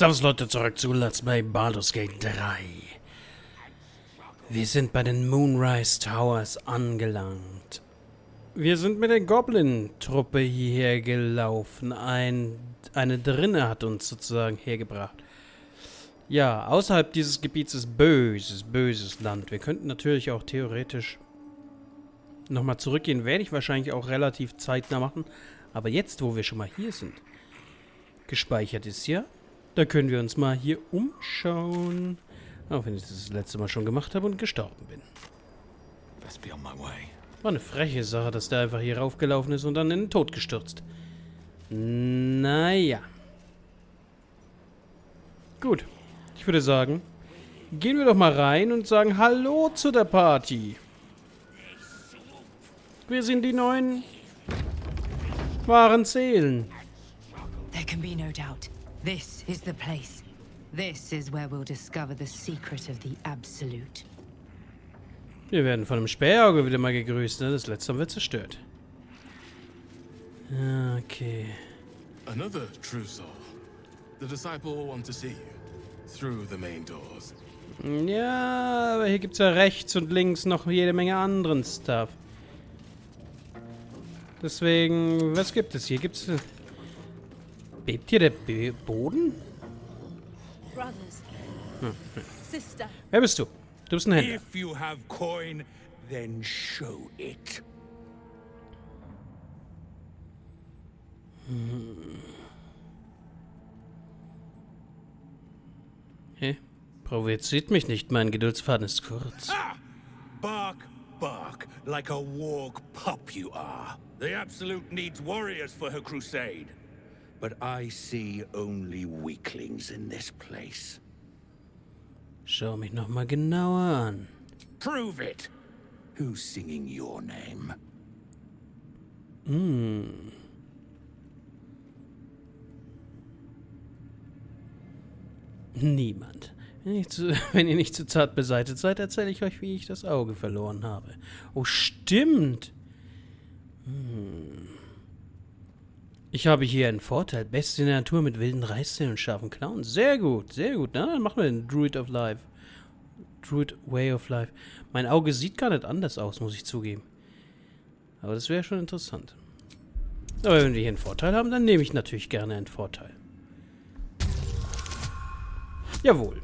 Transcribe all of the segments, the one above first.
Servus Leute, zurück zu Let's Play Baldur's Gate 3. Wir sind bei den Moonrise Towers angelangt. Wir sind mit der Goblin-Truppe hierher gelaufen. Eine Drinne hat uns sozusagen hergebracht. Ja, außerhalb dieses Gebiets ist böses Land. Wir könnten natürlich auch theoretisch nochmal zurückgehen. Werde ich wahrscheinlich auch relativ zeitnah machen. Aber jetzt, wo wir schon mal hier sind, gespeichert ist ja, da können wir uns mal hier umschauen. Auch wenn ich das letzte Mal schon gemacht habe und gestorben bin. War eine freche Sache, dass der einfach hier raufgelaufen ist und dann in den Tod gestürzt. Naja. Gut. Ich würde sagen, gehen wir doch mal rein und sagen Hallo zu der Party. Wir sind die neuen wahren Seelen. There can be no doubt. This is the place. This is where we'll discover the secret of the Absolute. Wir werden von einem Spähauge wieder mal gegrüßt, ne? Das letzte wird zerstört. Okay. Another true soul. The disciple will want to see you through the main doors. Ja, aber hier gibt's ja rechts und links noch jede Menge anderen Stuff. Deswegen, was gibt es hier? Gibt's... Bebt hier der Boden? Brothers, sister. Wer bist du? Du bist ein Händler. If you have coin, then show it. Hä? Provoziert mich nicht, mein Geduldsfaden ist kurz. Ah! Bark, bark, like a warg pup you are. The Absolute needs warriors for her crusade. But I see only weaklings in this place. Schau mich noch mal genauer an. Prove it. Who's singing your name? Niemand. Wenn ihr nicht zu zart beseitigt seid, erzähle ich euch, wie ich das Auge verloren habe. Oh, stimmt. Ich habe hier einen Vorteil. Beste in der Natur mit wilden Reißzähnen und scharfen Klauen. Sehr gut, sehr gut. Na, dann machen wir den Druid of Life. Druid Way of Life. Mein Auge sieht gar nicht anders aus, muss ich zugeben. Aber das wäre schon interessant. Aber wenn wir hier einen Vorteil haben, dann nehme ich natürlich gerne einen Vorteil. Jawohl.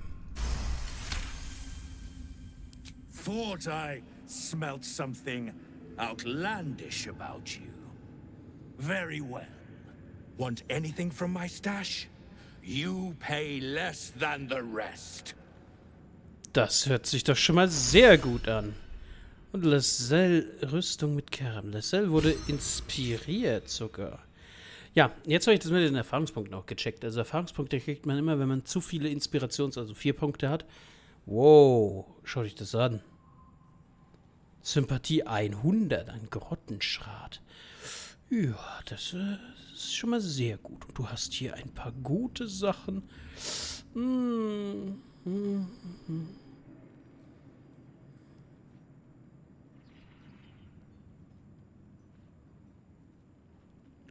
Thought I smelt something outlandish about you. Very well. Want anything from my stash? You pay less than the rest. Das hört sich doch schon mal sehr gut an. Und Lascelles Rüstung mit Kerben. Lascelles wurde inspiriert sogar. Ja, jetzt habe ich das mit den Erfahrungspunkten auch gecheckt. Also Erfahrungspunkte kriegt man immer, wenn man zu viele also 4 Punkte hat. Wow, schau dich das an. Sympathie 100, ein Grottenschrat. Ja, das ist schon mal sehr gut. Und du hast hier ein paar gute Sachen.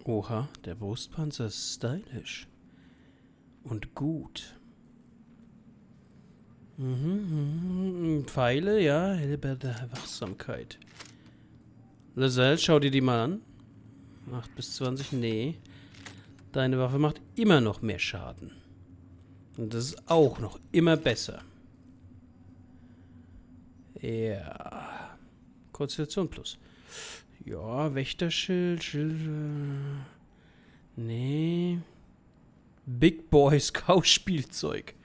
Oha, der Brustpanzer ist stylisch. Und gut. Pfeile, ja, Hilfe der Wachsamkeit. Lascelles, schau dir die mal an. 8 bis 20, nee. Deine Waffe macht immer noch mehr Schaden. Und das ist auch noch immer besser. Ja. Konstitution plus. Ja, Wächterschild, nee. Big Boys Kauspielzeug.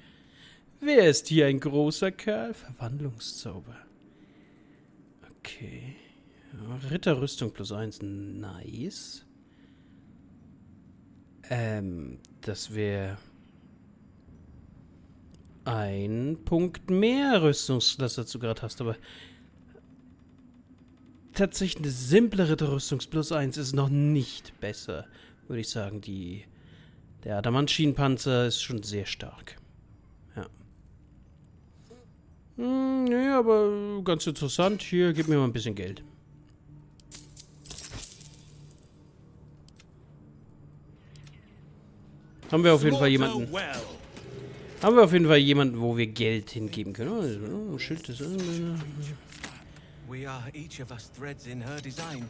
Wer ist hier ein großer Kerl? Verwandlungszauber. Okay. Ja, Ritterrüstung plus 1. Nice. Das wäre ein Punkt mehr Rüstungsklasse, dazu gerade hast, aber tatsächlich eine simple Ritterrüstung plus 1 ist noch nicht besser, würde ich sagen. Der Adamant-Schienenpanzer ist schon sehr stark. Ja. Nee, aber ganz interessant. Hier, gib mir mal ein bisschen Geld. Haben wir auf jeden Fall jemanden. Haben wir auf jeden Fall jemanden, wo wir Geld hingeben können. Oh, Schild ist... We are each of us threads in her design,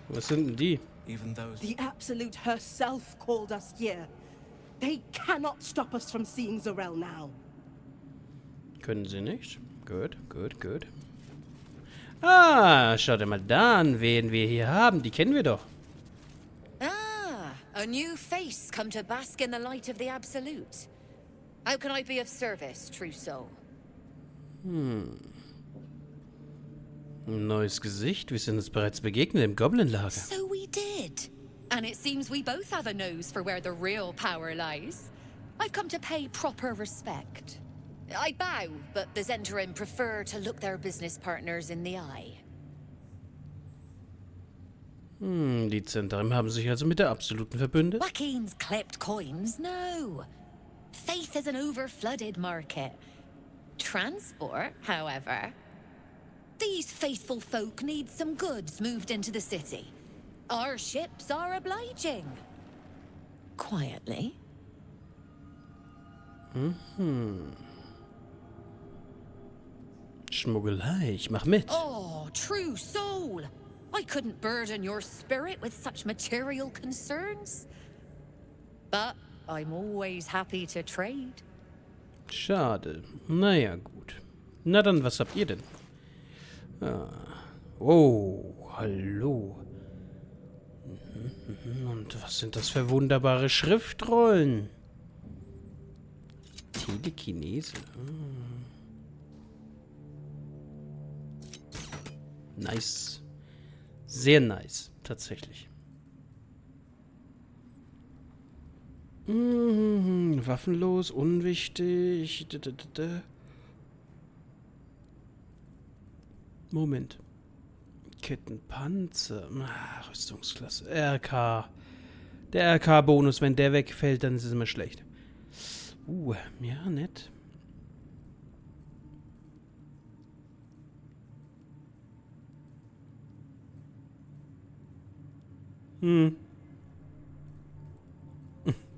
Was sind denn die? even those. The Absolute herself called us here. They cannot stop us from seeing Zorel now. Können sie nicht? Gut, gut, gut. Ah, schaut mal da an, wen wir hier haben. Die kennen wir doch. Ah, a new face come to bask in the light of the Absolute. How can I be of service, true soul? Ein neues Gesicht. Wir sind uns bereits begegnet im Goblin-Lager. So we did. And it seems we both have a nose for where the real power lies. I've come to pay proper respect. I bow, but the Zentarim prefer to look their business partners in the eye. Die Zentarim haben sich also mit der Absoluten verbündet. Wackeen's clipped coins? No. Faith is an overflooded market. Transport, however. These faithful folk need some goods moved into the city. Our ships are obliging. Quietly. Schmuggelei, ich mach mit. Oh, true soul. I couldn't burden your spirit with such material concerns. But I'm always happy to trade. Schade. Naja, gut. Na dann, was habt ihr denn? Ah. Oh, hallo. Und was sind das für wunderbare Schriftrollen? Telekinese. Nice. Sehr nice, tatsächlich. Waffenlos, unwichtig. Moment. Kettenpanzer. Rüstungsklasse. RK. Der RK-Bonus, wenn der wegfällt, dann ist es immer schlecht. Ja, nett.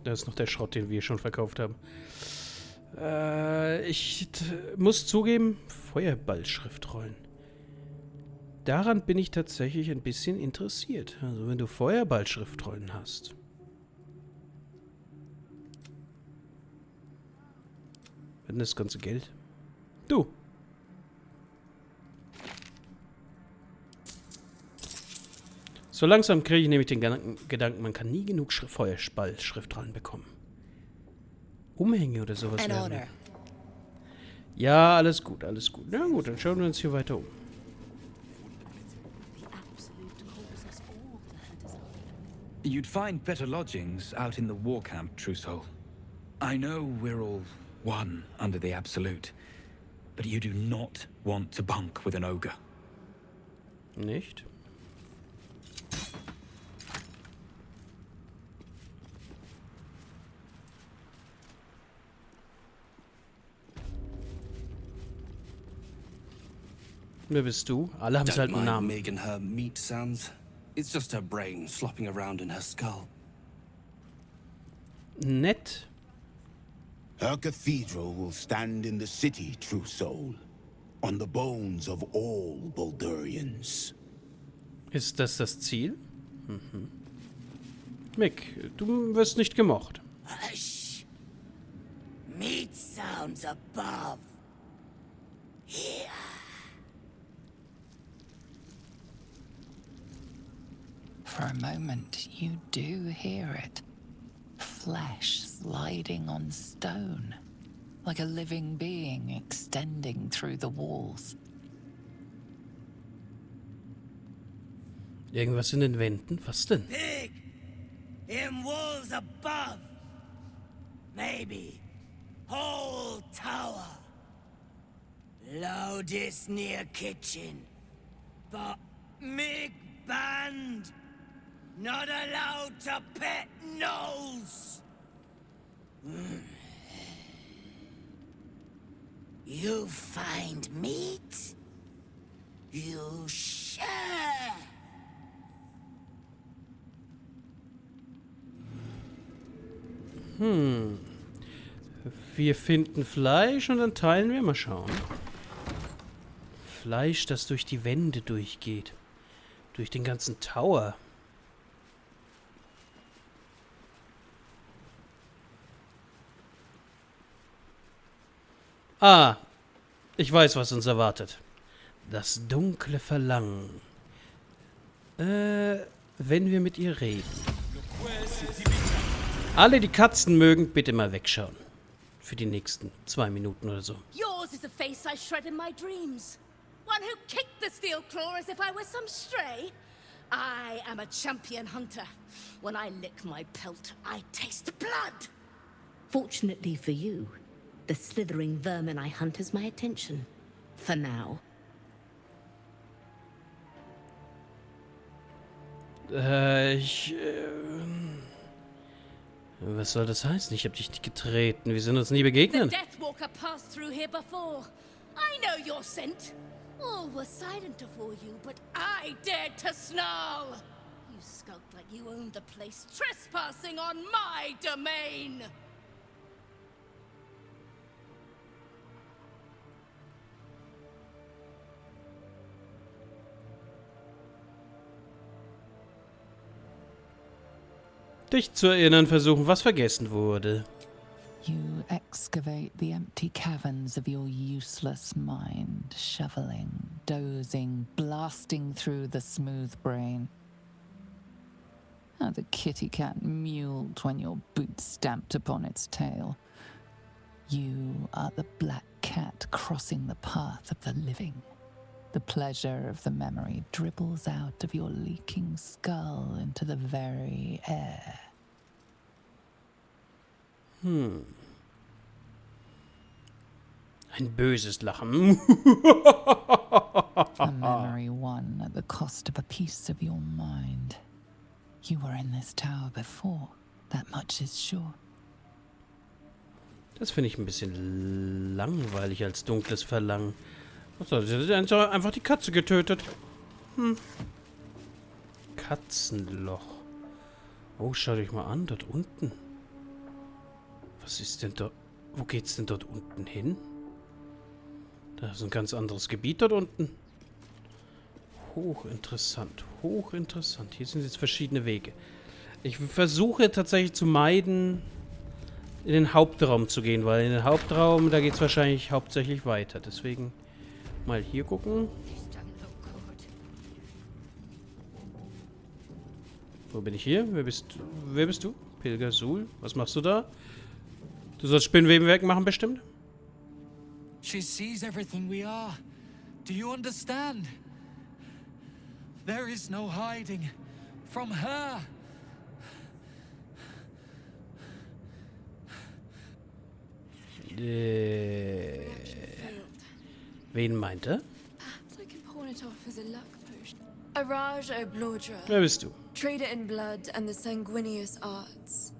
Da ist noch der Schrott, den wir schon verkauft haben. Ich muss zugeben, Feuerballschriftrollen. Daran bin ich tatsächlich ein bisschen interessiert. Also wenn du Feuerballschriftrollen hast. Wenn das ganze Geld. Du. So langsam kriege ich nämlich den Gedanken, man kann nie genug Feuerballschriftrollen bekommen. Umhänge oder sowas werden. Ja, alles gut, alles gut. Na gut, dann schauen wir uns hier weiter um. You'd find better lodgings out in the war camp, true soul. I know we're all one under the Absolute, but you do not want to bunk with an ogre. Nicht? Wer bist du? Alle haben halt einen Namen. Making her meat sounds. It's just her brain slopping around in her skull. Nett. Her cathedral will stand in the city, true soul, on the bones of all Baldurians. Ist das das Ziel? Mick, du wirst nicht gemocht. Hush. Meat sounds above. Here. For a moment, you do hear it. Flesh sliding on stone, like a living being extending through the walls. Irgendwas in den Wänden? Was denn? Big. In walls above. Maybe. Whole tower. Loudest near kitchen. But Mig banned. Not allowed to pet nose. You find meat? You share. Wir finden Fleisch und dann teilen wir. Mal schauen. Fleisch, das durch die Wände durchgeht. Durch den ganzen Tower. Ah, ich weiß, was uns erwartet. Das dunkle Verlangen. Wenn wir mit ihr reden. Alle, die Katzen mögen, bitte mal wegschauen. Für die nächsten 2 Minuten oder so. Yours is a face I shred in my dreams. One who kicked the steel claw as if I were some stray. I am a champion hunter. When I lick my pelt, I taste blood. Fortunately for you, the slithering vermin I hunt has my attention. For now. Was soll das heißen? Ich hab dich nicht getreten. Wir sind uns nie begegnet. The Deathwalker passed through here before. I know your scent. All were silent before you, but I dared to snarl. You skulked like you owned the place, trespassing on my domain. Dich zu erinnern versuchen, was vergessen wurde. You excavate the empty caverns of your useless mind, shoveling, dozing, blasting through the smooth brain. How the kitty cat mewled when your boot stamped upon its tail. You are the black cat crossing the path of the living. The pleasure of the memory dribbles out of your leaking skull into the very air. Ein böses Lachen. A memory won at the cost of a piece of your mind. You were in this tower before. That much is sure. Das finde ich ein bisschen langweilig als dunkles Verlangen. Also, sie hat einfach die Katze getötet. Katzenloch. Oh, schaut euch mal an, dort unten. Was ist denn dort? Wo geht's denn dort unten hin? Da ist ein ganz anderes Gebiet dort unten. Hochinteressant, hochinteressant. Hier sind jetzt verschiedene Wege. Ich versuche tatsächlich zu meiden, in den Hauptraum zu gehen, weil in den Hauptraum, da geht es wahrscheinlich hauptsächlich weiter. Deswegen mal hier gucken. Wo bin ich hier? Wer bist du? Pilger Sul? Was machst du da? Du sollst Spinnweben wegmachen, bestimmt? She sees everything we are. Do you understand? There is no hiding from her. Wen meint er? Perhaps I can pawn it off as a luck potion. Araj Oblodra, Wer bist du? trader in blood and the sanguineous arts.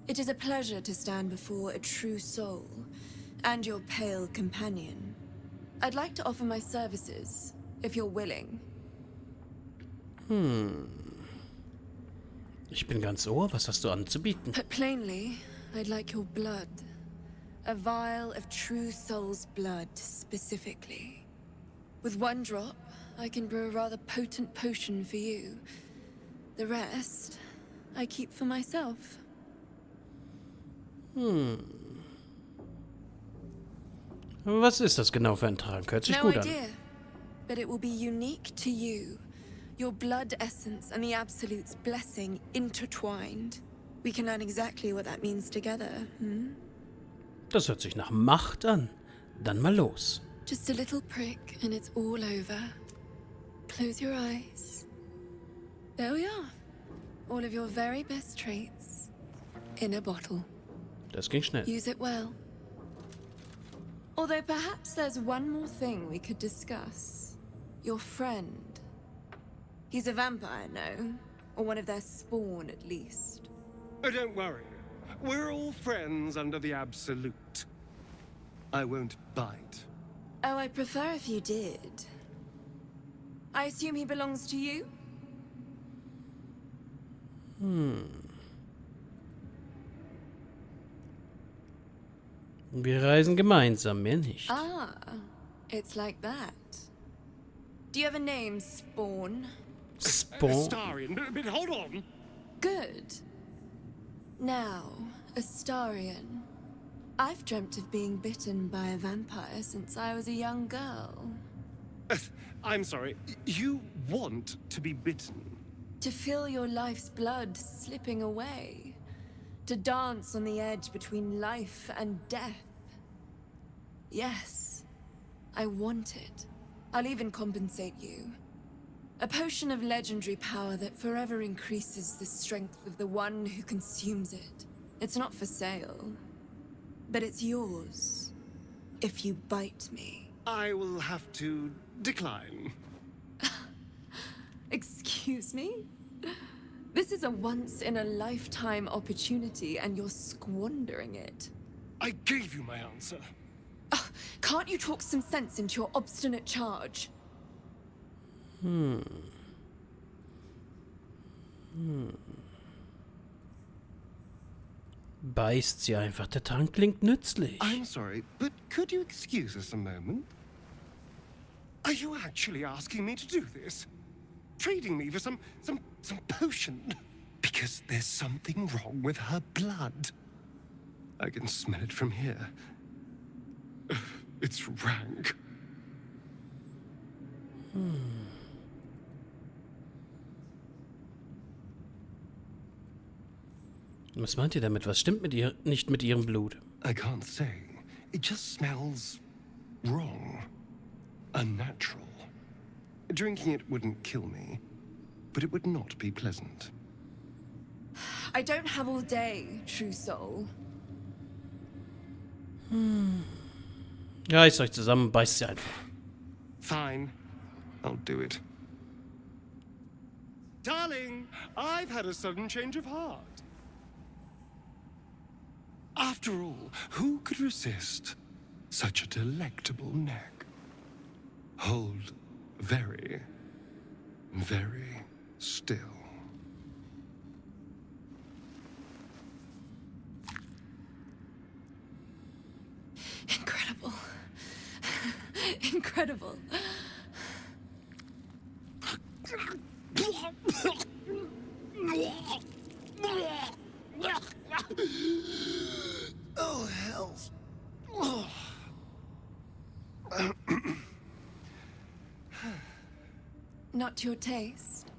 It is a pleasure to stand before a true soul and your pale companion. I'd like to offer my services, if you're willing. Ich bin ganz ohr. Was hast du anzubieten? Put plainly, I'd like your blood. A vial of true soul's blood, specifically. With one drop, I can brew a rather potent potion for you. The rest, I keep for myself. Was ist das genau für ein Trank? Hört sich No gut an. idea, but it will be unique to you. Your blood essence and the Absolute's blessing intertwined. We can learn exactly what that means together, Das hört sich nach Macht an. Dann mal los. Just a little prick and it's all over. Close your eyes. There we are. All of your very best traits in a bottle. Das ging schnell. Use it well. Although perhaps there's one more thing we could discuss. Your friend. He's a vampire, no? Or one of their spawn, at least. Oh, don't worry. We're all friends under the Absolute. I won't bite. Oh, I'd prefer if you did. I assume he belongs to you? Wir reisen gemeinsam, mehr nicht. Ah, it's like that. Do you have a name, Spawn? Spawn? Astarion, but hold on. Good. Now, Astarion. I've dreamt of being bitten by a vampire since I was a young girl. I'm sorry, you want to be bitten? To feel your life's blood slipping away. To dance on the edge between life and death. Yes, I want it. I'll even compensate you. A potion of legendary power that forever increases the strength of the one who consumes it. It's not for sale, but it's yours if you bite me. I will have to decline. Excuse me? This is a once-in-a-lifetime opportunity, and you're squandering it. I gave you my answer. Can't you talk some sense into your obstinate charge? Beißt sie einfach. Der Trank klingt nützlich. I'm sorry, but could you excuse us a moment? Are you actually asking me to do this? Trading me for some potion? Because there's something wrong with her blood. I can smell it from here. It's rank. Was meint ihr damit? Was stimmt mit ihr nicht mit ihrem Blut? I can't say. It just smells wrong. Unnatural. Drinking it wouldn't kill me, but it would not be pleasant. I don't have all day, true soul. Reißt euch zusammen, beißt sie einfach. Fine. I'll do it. Darling, I've had a sudden change of heart. After all, who could resist such a delectable neck? Hold very, very still. Incredible. Incredible. Oh, hells. Not to your taste?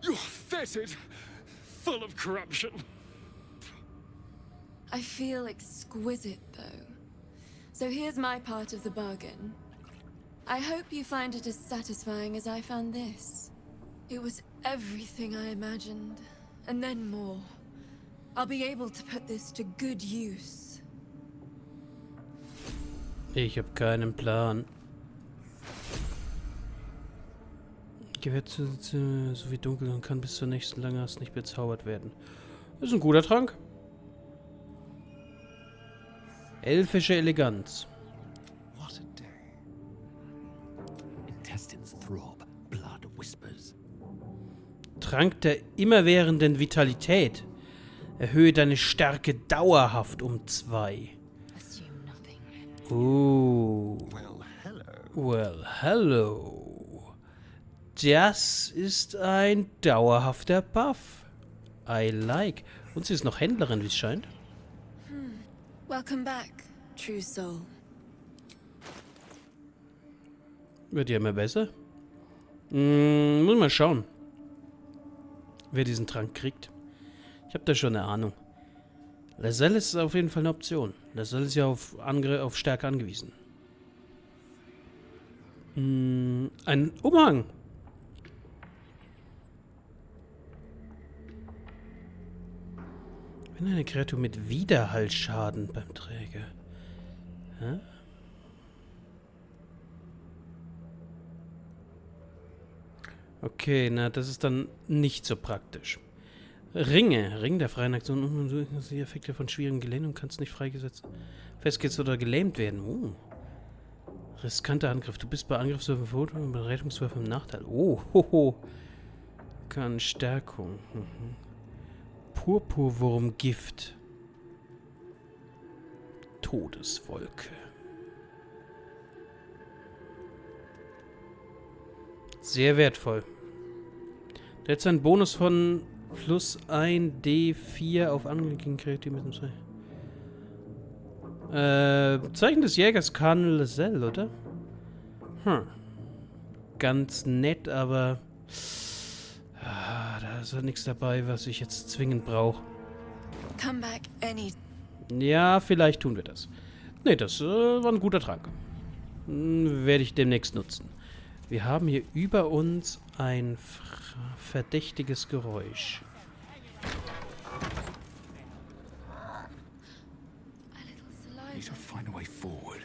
You're fetid, full of corruption. I feel exquisite, though. So here's my part of the bargain. I hope you find it as satisfying as I found this. It was everything I imagined, and then more. I'll be able to put this to good use. Ich habe keinen Plan. Gewährt so wie dunkel und kann bis zur nächsten Langrast nicht bezaubert werden. Das ist ein guter Trank. Elfische Eleganz. What a day. Intestines throb, blood whispers. Trank der immerwährenden Vitalität. Erhöhe deine Stärke dauerhaft um 2. Well, hello. Das ist ein dauerhafter Buff. I like. Und sie ist noch Händlerin, wie es scheint. Welcome back, true soul. Wird ja immer besser. Muss mal schauen, wer diesen Trank kriegt. Ich habe da schon eine Ahnung. Laselle ist auf jeden Fall eine Option. Laselle ist ja auf Stärke angewiesen. Ein Umhang. Wenn eine Kreatur mit Widerhallschaden beim Träger. Hä? Okay, na, das ist dann nicht so praktisch. Ringe. Ring der freien Aktion. Du die Effekte von schwierigen Gelähmten und kannst nicht freigesetzt, festgesetzt oder gelähmt werden. Riskanter Angriff. Du bist bei Angriffswürfen vor und bei Rettungswürfen im Nachteil. Kann Stärkung. Purpurwurmgift. Todeswolke. Sehr wertvoll. Der hat seinen Bonus von plus 1 D4 auf angelenkten Kreativ mit dem Zeichen des Jägers Karnel, oder? Ganz nett, aber da ist ja nichts dabei, was ich jetzt zwingend brauche. Come back any. Ja, vielleicht tun wir das. Ne, das war ein guter Trank. Werde ich demnächst nutzen. Wir haben hier über uns ein verdächtiges Geräusch. Need to find a way forward.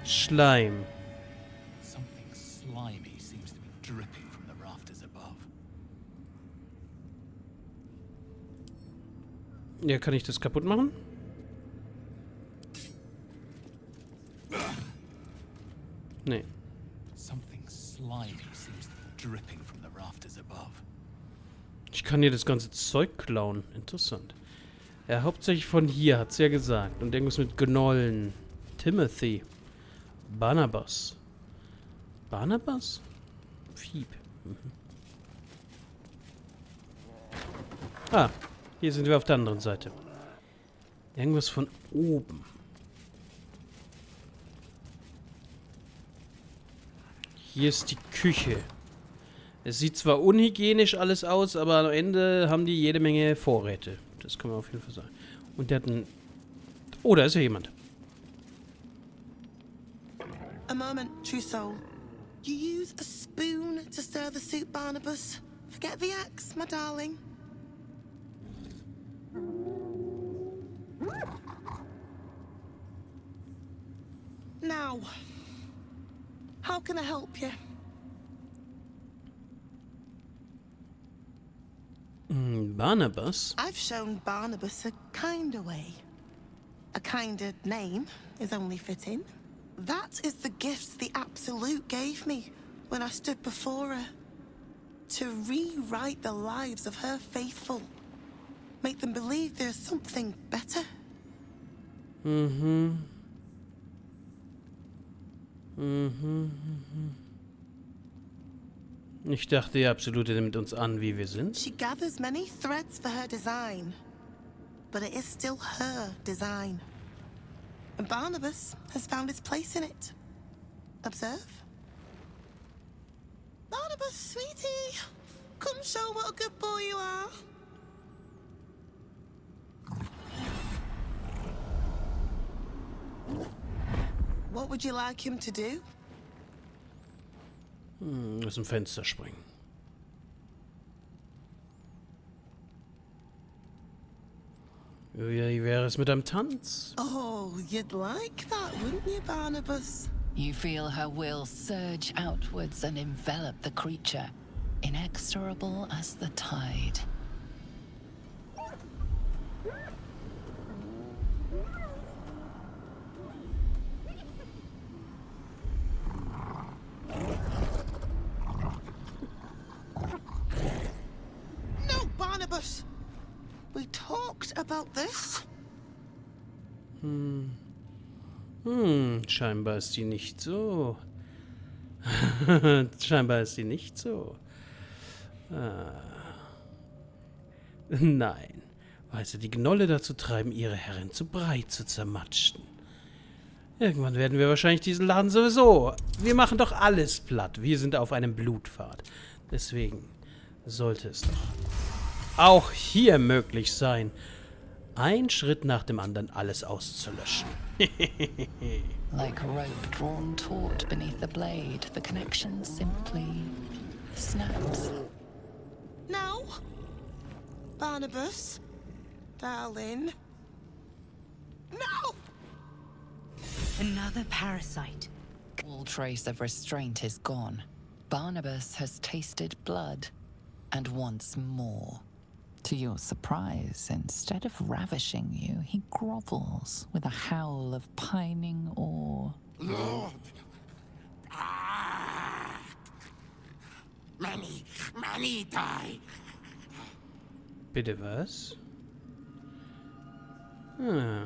Schleim. Something slimy seems to be dripping from the rafters above. Ja, kann ich das kaputt machen? Nee. Something slimy seems to be dripping from the rafters above. Ich kann hier das ganze Zeug klauen. Interessant. Ja, hauptsächlich von hier, hat's ja gesagt. Und irgendwas mit Gnollen. Timothy. Barnabas. Barnabas? Fieb. Ah, hier sind wir auf der anderen Seite. Irgendwas von oben. Hier ist die Küche. Es sieht zwar unhygienisch alles aus, aber am Ende haben die jede Menge Vorräte. Das kann man auf jeden Fall sagen. Und der hat einen... Oh, da ist ja jemand. A moment, true soul. You use a spoon to stir the soup, Barnabas. Forget the axe, my darling. Now, how can I help you? Barnabas? I've shown Barnabas a kinder way. A kinder name is only fitting. That is the gift the Absolute gave me when I stood before her. To rewrite the lives of her faithful. Make them believe there's something better. Ich dachte, die Absolute nimmt uns an, wie wir sind. She gathers many threads for her design, but it is still her design. And Barnabas has found his place in it. Observe. Barnabas, sweetie, come show what a good boy you are. What would you like him to do? Aus dem Fenster springen. Wie wäre es mit einem Tanz? Oh, you'd like that, wouldn't you, Barnabas? You feel her will surge outwards and envelop the creature, inexorable as the tide. No, Barnabas! We talked about this. Scheinbar ist die nicht so. Scheinbar ist die nicht so. Nein. Weißt du, die Gnolle dazu treiben, ihre Herrin zu Brei zu zermatschen. Irgendwann werden wir wahrscheinlich diesen Laden sowieso. Wir machen doch alles platt. Wir sind auf einem Blutpfad. Deswegen sollte es doch auch hier möglich sein, ein Schritt nach dem anderen alles auszulöschen. Like a rope drawn taut beneath the blade, the connection simply snaps. No. Barnabas, darling. No! Another parasite. All trace of restraint is gone. Barnabas has tasted blood and wants more. To your surprise, instead of ravishing you, he grovels with a howl of pining awe. Lord! Many die. Bitte was? Ah.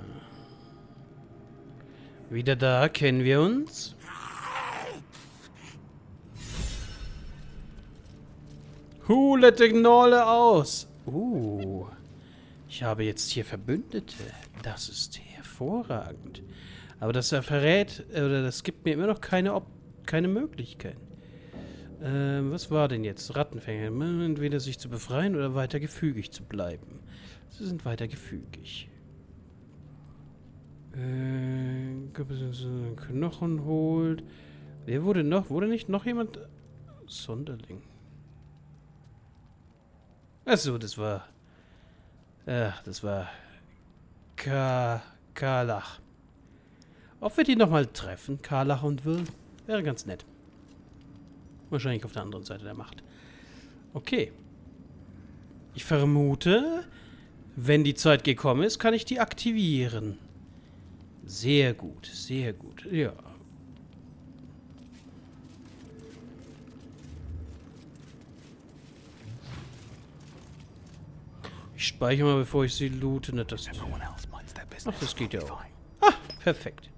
Wieder da, kennen wir uns? Hulete Gnolle aus! Ich habe jetzt hier Verbündete. Das ist hervorragend. Aber das verrät, oder das gibt mir immer noch keine Möglichkeit. Was war denn jetzt? Rattenfänger. Entweder sich zu befreien oder weiter gefügig zu bleiben. Sie sind weiter gefügig. Knochen holt. Wer wurde noch? Wurde nicht noch jemand? Sonderling. Achso, das war... das war... Karlach. Ob wir die nochmal treffen, Karlach und Will, wäre ganz nett. Wahrscheinlich auf der anderen Seite der Macht. Okay. Ich vermute, wenn die Zeit gekommen ist, kann ich die aktivieren. Sehr gut, ja. Ich speichere mal, bevor ich sie loote. Nicht, das ach, das geht ja auch. Ah, perfekt.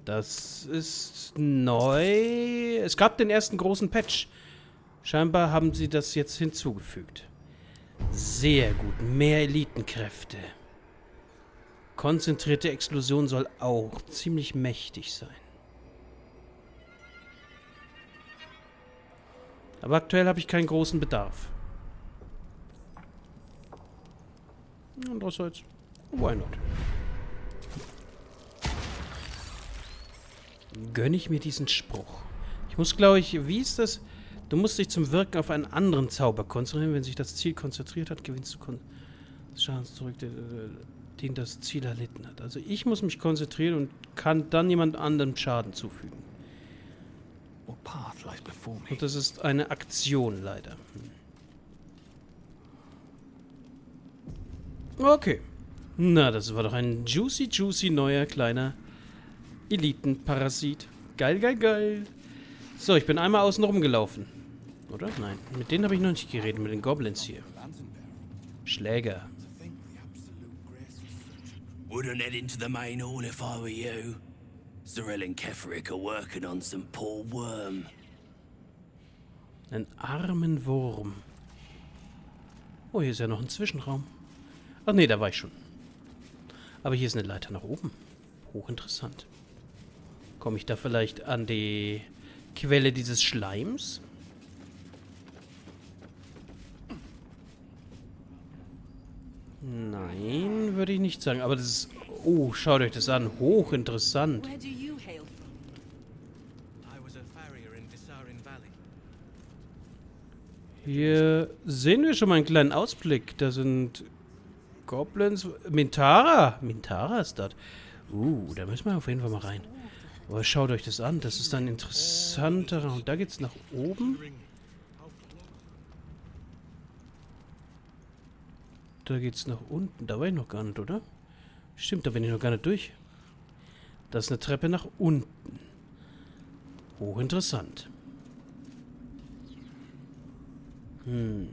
Das ist neu. Es gab den ersten großen Patch. Scheinbar haben sie das jetzt hinzugefügt. Sehr gut. Mehr Elitenkräfte. Konzentrierte Explosion soll auch ziemlich mächtig sein. Aber aktuell habe ich keinen großen Bedarf. Andererseits, why not? Gönne ich mir diesen Spruch. Ich muss, glaube ich, wie ist das? Du musst dich zum Wirken auf einen anderen Zauber konzentrieren. Wenn sich das Ziel konzentriert hat, gewinnst du Schadens zurück, den das Ziel erlitten hat. Also ich muss mich konzentrieren und kann dann jemand anderem Schaden zufügen. Und das ist eine Aktion, leider. Okay. Na, das war doch ein juicy neuer kleiner Elitenparasit. Geil. So, ich bin einmal außen rumgelaufen. Oder? Nein, mit denen habe ich noch nicht geredet, mit den Goblins hier. Schläger. Wouldn't head into the main hall if I were you. Cyril and Keferick are working on some poor worm. Einen armen Wurm. Oh, hier ist ja noch ein Zwischenraum. Ach nee, da war ich schon. Aber hier ist eine Leiter nach oben. Hochinteressant. Komme ich da vielleicht an die Quelle dieses Schleims? Nein, würde ich nicht sagen. Aber das ist... Oh, schaut euch das an. Hochinteressant. Hier sehen wir schon mal einen kleinen Ausblick. Da sind Goblins. Mintara. Mintara ist das. Da müssen wir auf jeden Fall mal rein. Aber schaut euch das an. Das ist ein interessanter Raum. Da geht's nach oben. Da geht's nach unten. Da war ich noch gar nicht, oder? Stimmt, da bin ich noch gar nicht durch. Das ist eine Treppe nach unten. Hochinteressant. The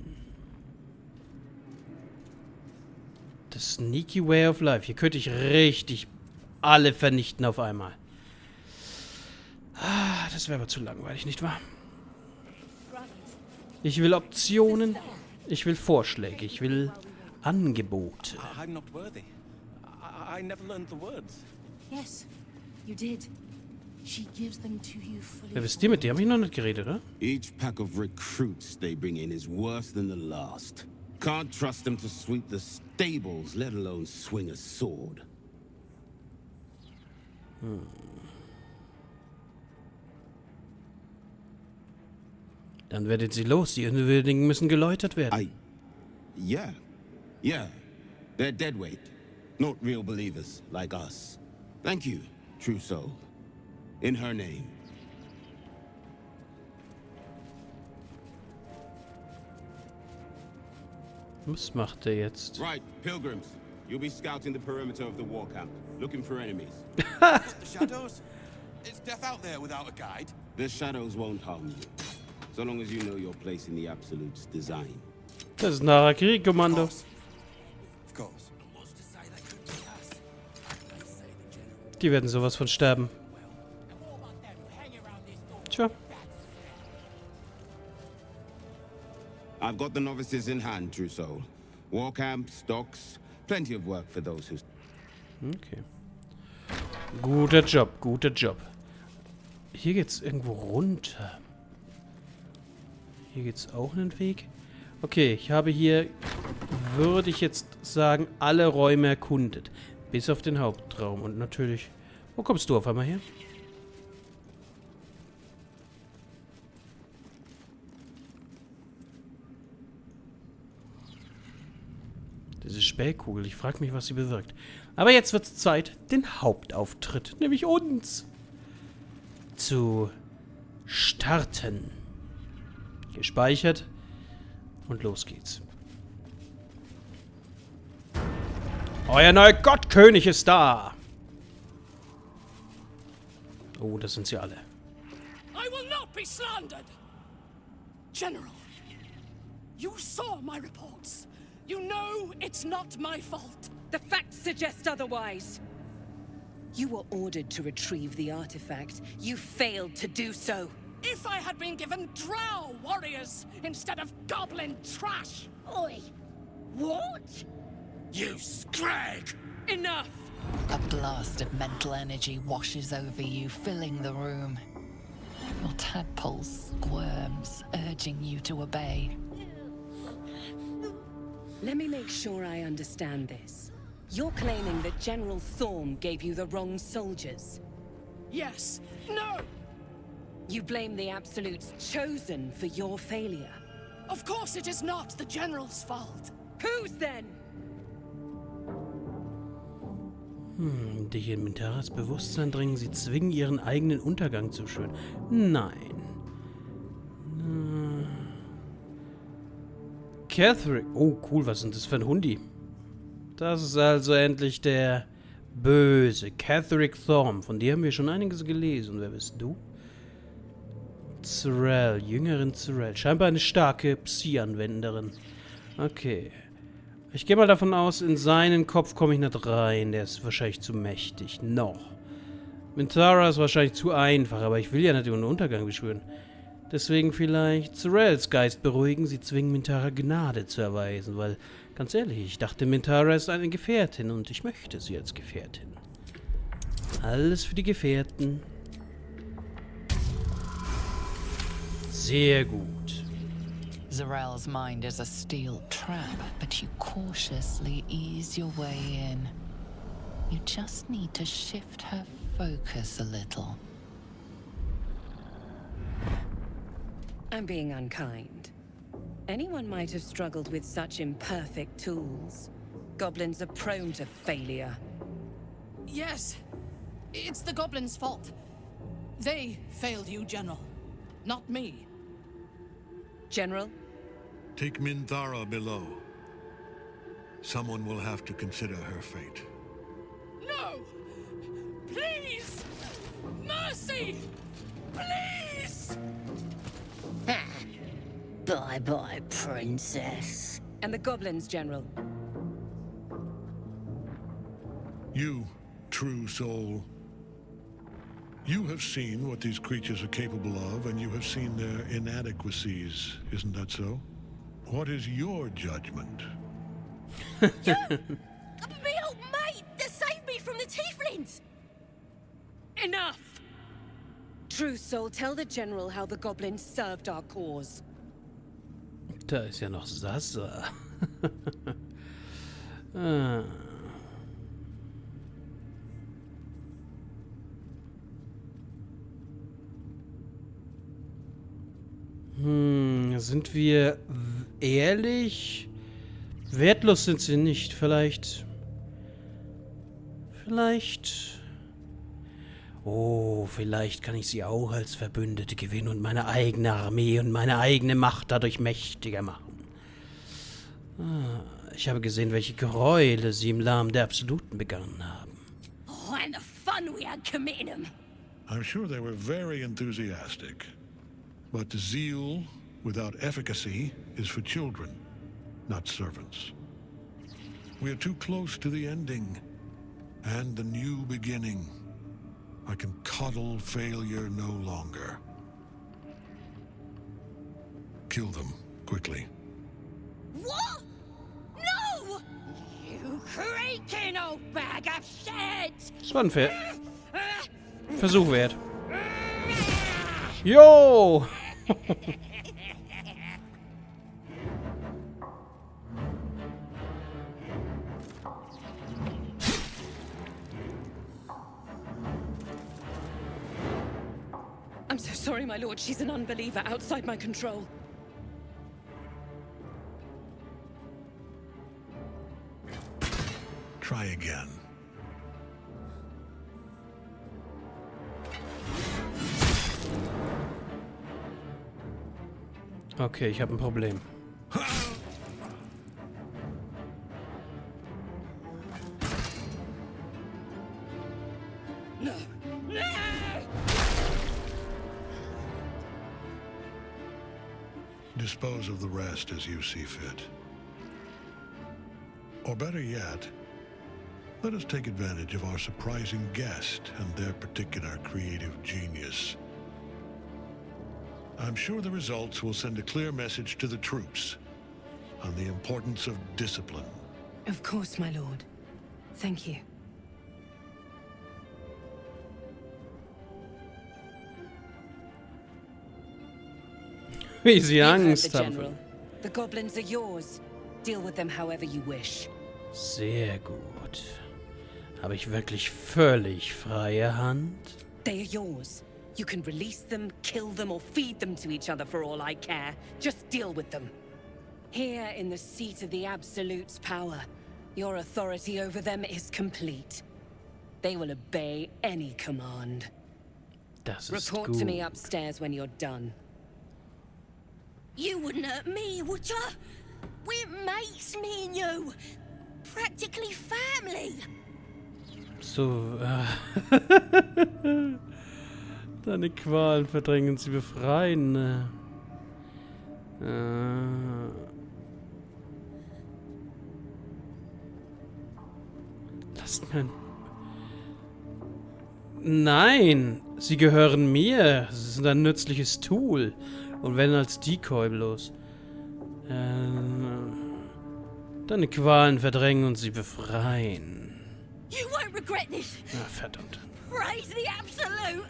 sneaky way of life. Hier könnte ich richtig alle vernichten auf einmal. Ah, das wäre aber zu langweilig, nicht wahr? Ich will Optionen. Ich will Vorschläge. Ich will Angebote. I'm not worthy. I never learned the words. Yes, you did. She gives them to you fully. Wer bist du mit dir? Hab ich noch nicht geredet, oder? Each pack of recruits they bring in is worse than the last. Can't trust them to sweep the stables, let alone swing a sword. Dann werdet sie los. Die Unwürdigen müssen geläutert werden. Yeah. They're deadweight. Not real believers like us. Thank you, true soul. In her name. Was macht er jetzt? Right, pilgrims. You'll be scouting the perimeter of the war camp, looking for enemies. The shadows? It's death out there without a guide? The shadows won't harm you, so long as you know your place in the Absolute's design. Das ist ein Harakiri-Kommando. Of course. Die werden sowas von sterben. Tja. I've got the novices in hand, True Soul. War camps, docks, plenty of work for those who... Okay. Guter Job, guter Job. Hier geht's irgendwo runter. Hier geht's auch einen Weg. Okay, ich habe hier, würde ich jetzt sagen, alle Räume erkundet. Bis auf den Hauptraum. Und natürlich... Wo kommst du auf einmal her? Diese Spähkugel, ich frage mich, was sie bewirkt. Aber jetzt wird es Zeit, den Hauptauftritt, nämlich uns, zu starten. Gespeichert. Und los geht's. Euer neuer Gottkönig ist da. Oh, das sind sie alle. I will not be slandered! General, you saw my reports. You know it's not my fault. The facts suggest otherwise. You were ordered to retrieve the artifact. You failed to do so. If I had been given drow warriors instead of goblin trash. Oi! What? You scrag! Enough! A blast of mental energy washes over you, filling the room. Your tadpole squirms, urging you to obey. Let me make sure I understand this. You're claiming that General Thorm gave you the wrong soldiers? Yes. No! You blame the Absolute's Chosen for your failure? Of course it is not the General's fault. Whose then? Dich in Mintaras Bewusstsein dringen, sie zwingen ihren eigenen Untergang zu schwören. Nein. Catherine. Oh, cool, was ist das für ein Hundi? Das ist also endlich der Böse. Catherine Thorm. Von dir haben wir schon einiges gelesen. Wer bist du? Zerel, Jüngerin Zerel. Scheinbar eine starke Psi-Anwenderin. Okay. Ich gehe mal davon aus, in seinen Kopf komme ich nicht rein. Der ist wahrscheinlich zu mächtig. Noch. Minthara ist wahrscheinlich zu einfach, aber ich will ja nicht den Untergang beschwören. Deswegen vielleicht Zerels Geist beruhigen, sie zwingen Minthara Gnade zu erweisen, weil, ganz ehrlich, ich dachte, Minthara ist eine Gefährtin und ich möchte sie als Gefährtin. Alles für die Gefährten. Sehr gut. Zerel's mind is a steel trap, but you cautiously ease your way in. You just need to shift her focus a little. I'm being unkind. Anyone might have struggled with such imperfect tools. Goblins are prone to failure. Yes. It's the goblins' fault. They failed you, General. Not me. General? Take Minthara below. Someone will have to consider her fate. No! Please! Mercy! Please! Bye-bye, princess. And the goblins, General? You, true soul. You have seen what these creatures are capable of, and you have seen their inadequacies, isn't that so? What is your judgment? Me old mate that saved me from the tieflings! Enough! True soul, tell the General how the goblins served our cause. Da ist ja noch Sasa. Ah. Sind wir ehrlich? Wertlos sind sie nicht. Vielleicht. Oh, vielleicht kann ich sie auch als Verbündete gewinnen und meine eigene Armee und meine eigene Macht dadurch mächtiger machen. Ich habe gesehen, welche Gräuel sie im Lahm der Absoluten begangen haben. Oh, and the fun we had committing them. I'm sure they were very enthusiastic. But zeal without efficacy is for children, not servants. We are too close to the ending and the new beginning. I can coddle failure no longer. Kill them, quickly. What? No! You creaking old bag of shit! Das war ein Versuch wert. Jo! I'm so sorry, my lord. She's an unbeliever outside my control. Try again. Okay, ich habe ein Problem. Dispose of the rest as you see fit. Or better yet, let us take advantage of our surprising guest and their particular creative genius. I'm sure the results will send a clear message to the troops on the importance of discipline. Of course, my lord. Thank you. Wie sie You've heard Angst the haben. General. The goblins are yours. Deal with them however you wish. Sehr gut. Habe ich wirklich völlig freie Hand? They are yours. You can release them, kill them, or feed them to each other for all I care. Just deal with them. Here in the seat of the Absolute's power, your authority over them is complete. They will obey any command. Das ist Report gut. to me upstairs when you're done. You wouldn't hurt me, would ya? We're mates, me and you. Practically family. So, deine Qualen verdrängen, sie befreien. Ne? Lasst mir... Nein! Sie gehören mir. Sie sind ein nützliches Tool. Und wenn als Decoy bloß. Deine Qualen verdrängen und sie befreien. You won't regret this. Ah, verdammt. Praise the Absolute.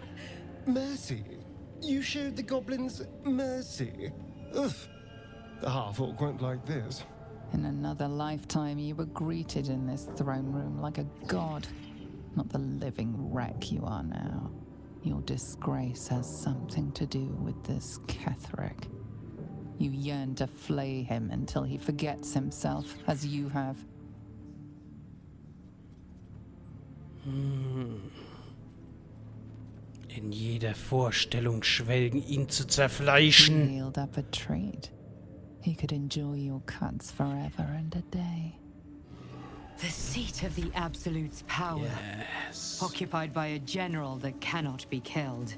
Mercy? You showed the goblins mercy? Ugh. The half-orc won't like this. In another lifetime, you were greeted in this throne room like a god, not the living wreck you are now. Your disgrace has something to do with this Ketheric. You yearn to flay him until he forgets himself, as you have. In jeder Vorstellung schwelgen, ihn zu zerfleischen. Yield up a treat. He could enjoy your cuts forever and a day. The seat of the Absolute's power. Yes. Occupied by a general that cannot be killed.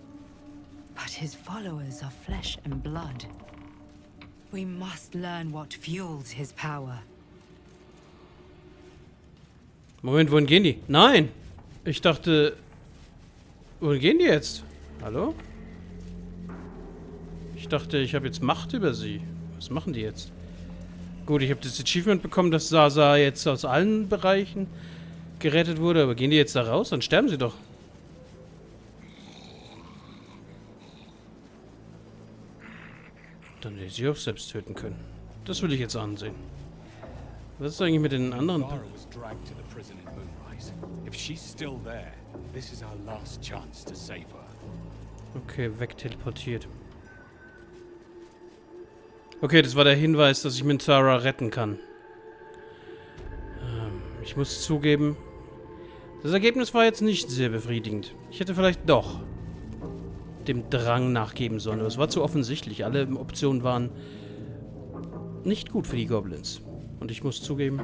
But his followers are flesh and blood. We must learn what fuels his power. Moment, wohin gehen die? Nein! Ich dachte... Wohin gehen die jetzt? Hallo? Ich dachte, ich habe jetzt Macht über sie. Was machen die jetzt? Gut, ich habe das Achievement bekommen, dass Sasa jetzt aus allen Bereichen gerettet wurde. Aber gehen die jetzt da raus? Dann sterben sie doch. Dann hätte ich sie auch selbst töten können. Das will ich jetzt ansehen. Was ist eigentlich mit den anderen? Clara was dragged to the prison in Moonrise. If she's still there, this is our last chance to save her. Okay, wegteleportiert. Okay, das war der Hinweis, dass ich Mintara retten kann. Ich muss zugeben, das Ergebnis war jetzt nicht sehr befriedigend. Ich hätte vielleicht doch dem Drang nachgeben sollen. Aber es war zu offensichtlich. Alle Optionen waren nicht gut für die Goblins. Und ich muss zugeben,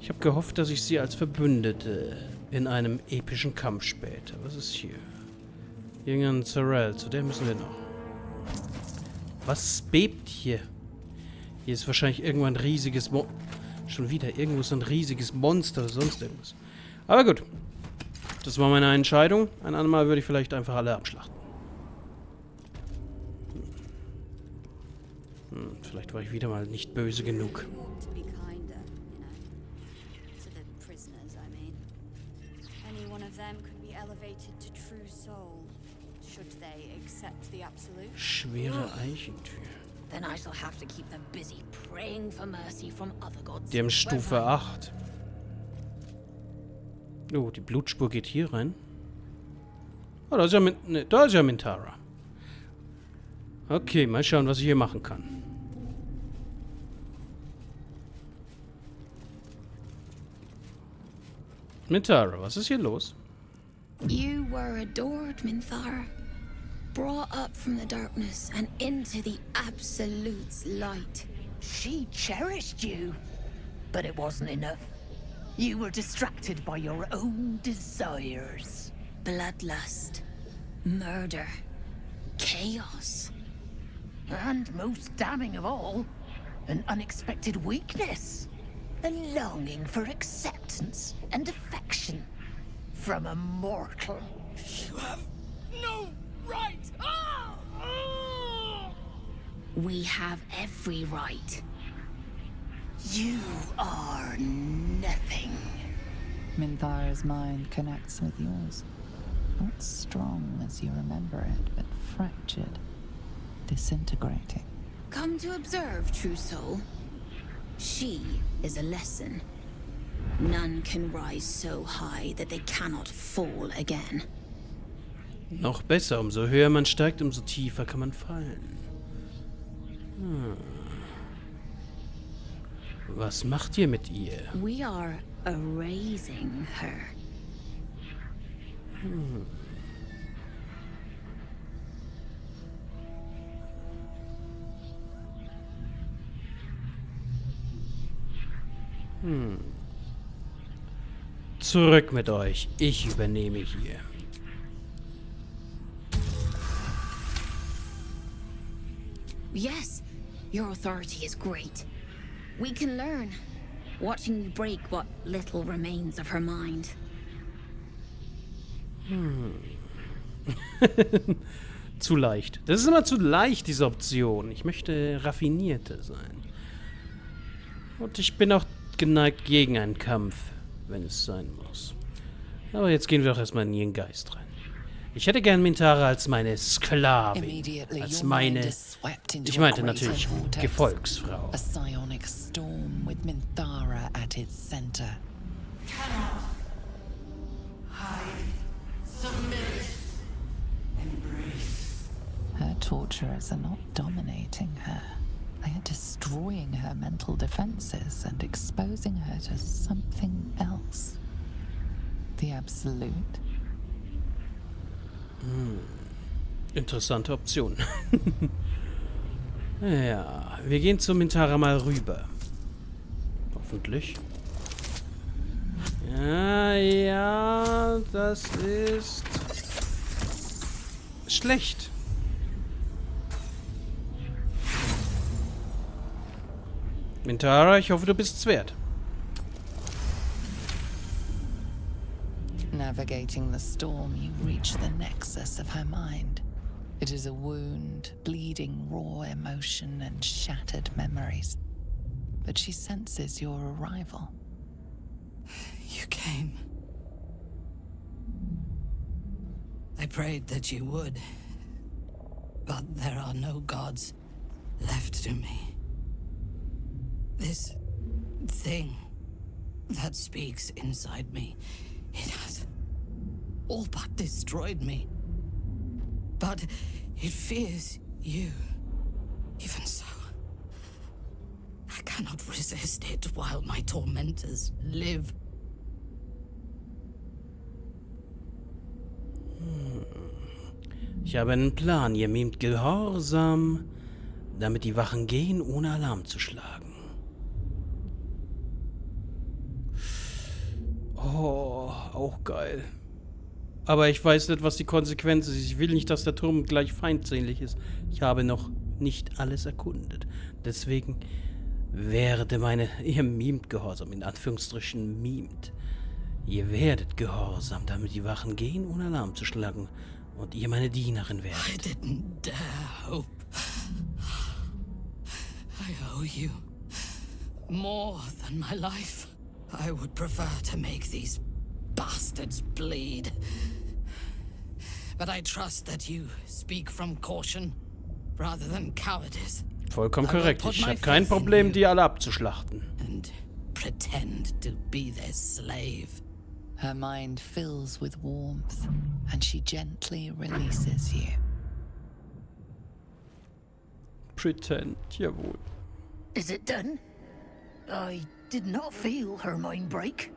ich habe gehofft, dass ich sie als Verbündete in einem epischen Kampf später. Was ist hier? Irgendein Zerrell, zu der müssen wir noch. Was bebt hier? Hier ist wahrscheinlich irgendwann ein riesiges schon wieder irgendwo so ein riesiges Monster oder sonst irgendwas. Aber gut. Das war meine Entscheidung. Ein andermal würde ich vielleicht einfach alle abschlachten. Vielleicht war ich wieder mal nicht böse genug. Schwere Eichentür. Die haben Stufe 8. Oh, die Blutspur geht hier rein. Oh, da ist ja Minthara. Okay, mal schauen, was ich hier machen kann. Minthara, was ist hier los? You were adored, Minthara. Brought up from the darkness and into the Absolute's light. She cherished you, but it wasn't enough. You were distracted by your own desires. Bloodlust, murder, chaos. And most damning of all, an unexpected weakness. A longing for acceptance and affection from a mortal. You have no right! Ah! Ah! We have every right. You are nothing. Minthara's mind connects with yours. Not strong as you remember it, but fractured, disintegrating. Come to observe, true soul. She is a lesson. None can rise so high that they cannot fall again. Noch besser, umso höher man steigt, umso tiefer kann man fallen. Was macht ihr mit ihr? We are erasing her. Zurück mit euch. Ich übernehme hier. Yes, your authority is great. We can learn, watching you break what little remains of her mind. Zu leicht. Das ist immer zu leicht, diese Option. Ich möchte raffinierter sein. Und ich bin auch geneigt gegen einen Kampf, wenn es sein muss. Aber jetzt gehen wir doch erstmal in ihren Geist rein. Ich hätte gern Minthara als meine Sklavin. Als meine... Ich meinte natürlich Gefolgsfrau. A psionic storm with Minthara at its center. Cannot hide, submit, embrace. Her torturers are not dominating her. They are destroying her mental defenses and exposing her to something else. The Absolute. Interessante Option. Ja, wir gehen zu Minthara mal rüber. Hoffentlich. Ja, das ist schlecht. Minthara, ich hoffe, du bist es wert. Navigating the storm, you reach the nexus of her mind. It is a wound, bleeding raw emotion and shattered memories. But she senses your arrival. You came. I prayed that you would. But there are no gods left to me. This thing that speaks inside me, it has all but destroyed me. But it fears you. Even so, I cannot resist it while my tormentors live. Ich habe einen Plan. Ihr mimt Gehorsam, damit die Wachen gehen, ohne Alarm zu schlagen. Oh, auch geil. Aber ich weiß nicht, was die Konsequenz ist. Ich will nicht, dass der Turm gleich feindselig ist. Ich habe noch nicht alles erkundet. Deswegen ihr mimt Gehorsam, in Anführungsstrichen mimt. Ihr werdet gehorsam, damit die Wachen gehen, ohne Alarm zu schlagen. Und ihr meine Dienerin werdet. I didn't dare hope. I owe you more than my life. I would prefer to make these bastards bleed. But I trust that you speak from caution rather than cowardice. Vollkommen korrekt. Ich habe kein Problem, die alle abzuschlachten. And pretend to be their slave. Her mind fills with warmth, and she gently releases you. Pretend, jawohl. Is it done? I did not feel her mind break.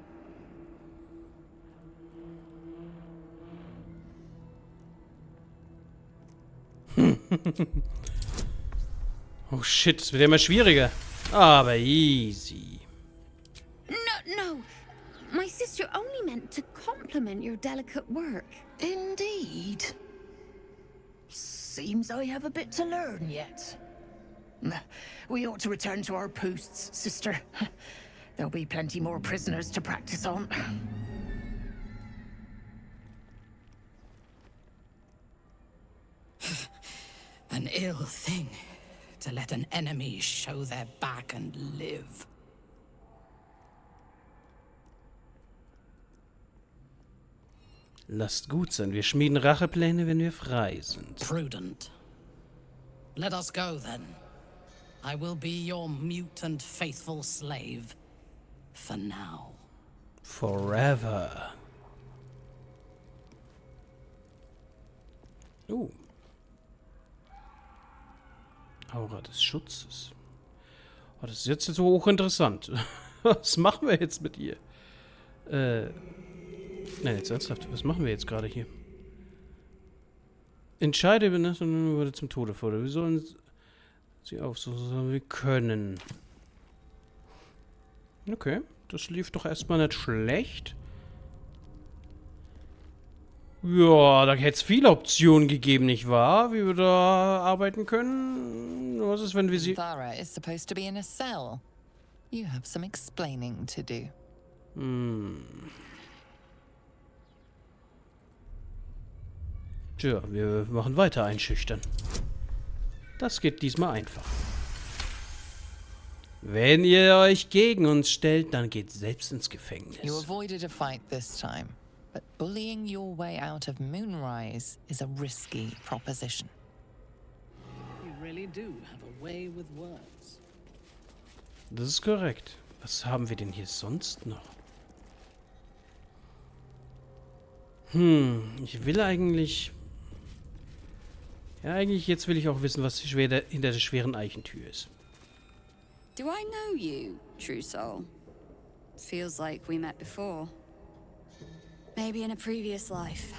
Oh shit, es wird immer schwieriger. Aber easy. No. My sister only meant to compliment your delicate work. Indeed. Seems I have a bit to learn yet. We ought to return to our posts, sister. There'll be plenty more prisoners to practice on. An ill thing to let an enemy show their back and live. Lasst gut sein, wir schmieden Rachepläne, wenn wir frei sind. Prudent. Let us go then. I will be your mute and faithful slave. For now. Forever. Aura des Schutzes. Oh, das ist jetzt so hochinteressant. Was machen wir jetzt mit ihr? Nein, jetzt ernsthaft. Was machen wir jetzt gerade hier? Entscheide, wenn das wurde zum Tode fordern. Wir sollen sie aufsuchen, wir können. Okay, das lief doch erstmal nicht schlecht. Ja, da hätte es viele Optionen gegeben, nicht wahr? Wie wir da arbeiten können. Was ist, wenn wir sie... Thara is supposed to be in a cell. You have some explaining to do. Tja, wir machen weiter einschüchtern. Das geht diesmal einfach. Wenn ihr euch gegen uns stellt, dann geht selbst ins Gefängnis. You avoided a fight this time, but bullying your way out of Moonrise is a risky proposition. You really do have a way with words. Das ist korrekt. Was haben wir denn hier sonst noch? Ich will eigentlich... Ja, eigentlich jetzt will ich auch wissen, was hinter der schweren Eichentür ist. Do I know you, True Soul? Feels like we met before. Maybe in a previous life.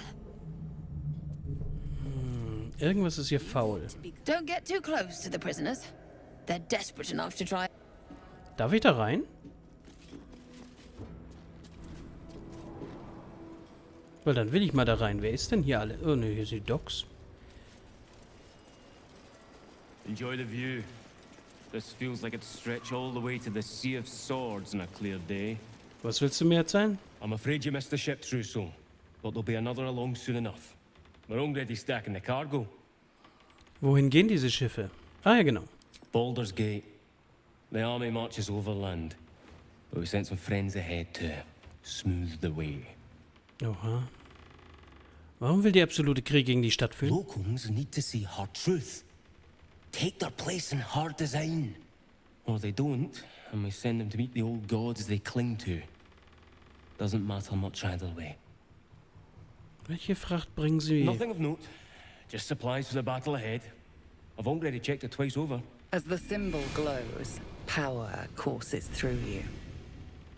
Irgendwas ist hier faul. Don't get too close to the prisoners. They're desperate enough to try. Darf ich da rein? Weil dann will ich mal da rein. Wer ist denn hier alle? Oh ne, hier sind die Docks. Enjoy the view. This feels like it'd stretch all the way to the Sea of Swords on a clear day. Was willst du mir erzählen? I'm afraid you missed the ship, True Soul, but there'll be another along soon enough. We're already stacking the cargo. Wohin gehen diese Schiffe? Ah ja, genau. Baldur's Gate. The army marches overland, but we sent some friends ahead to smooth the way. Oha. Warum will die absolute Krieg gegen die Stadt führen? Locals need to see hard truth. Take their place in hard design. Or they don't, and we send them to meet the old gods they cling to. Doesn't matter much either way. Welche Fracht bringen sie? Nothing of note. Just supplies for the battle ahead. I've already checked it twice over. As the symbol glows, power courses through you.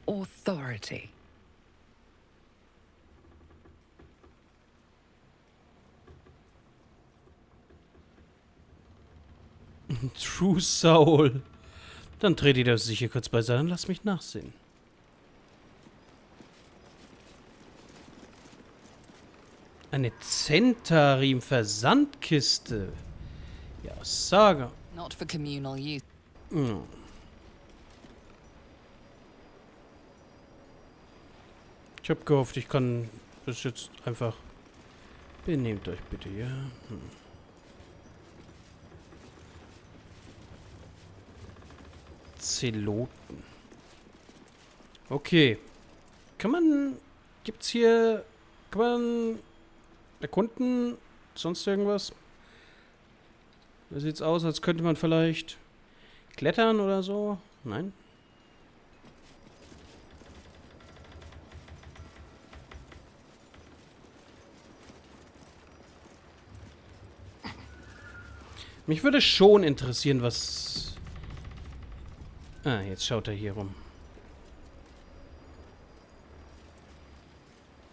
Authority. True Soul. Dann dreht ihr das sicher kurz beiseite und lasst mich nachsehen. Eine Zentarim-Versandkiste. Ja, Saga. Not for communal use. Hm. Ich hab gehofft, ich kann das jetzt einfach... Benehmt euch bitte, ja? Zeloten. Okay. Kann man... Gibt's hier... Kann man... erkunden? Sonst irgendwas? Da sieht's aus, als könnte man vielleicht... klettern oder so? Nein? Mich würde schon interessieren, was... Ah, jetzt schaut er hier rum.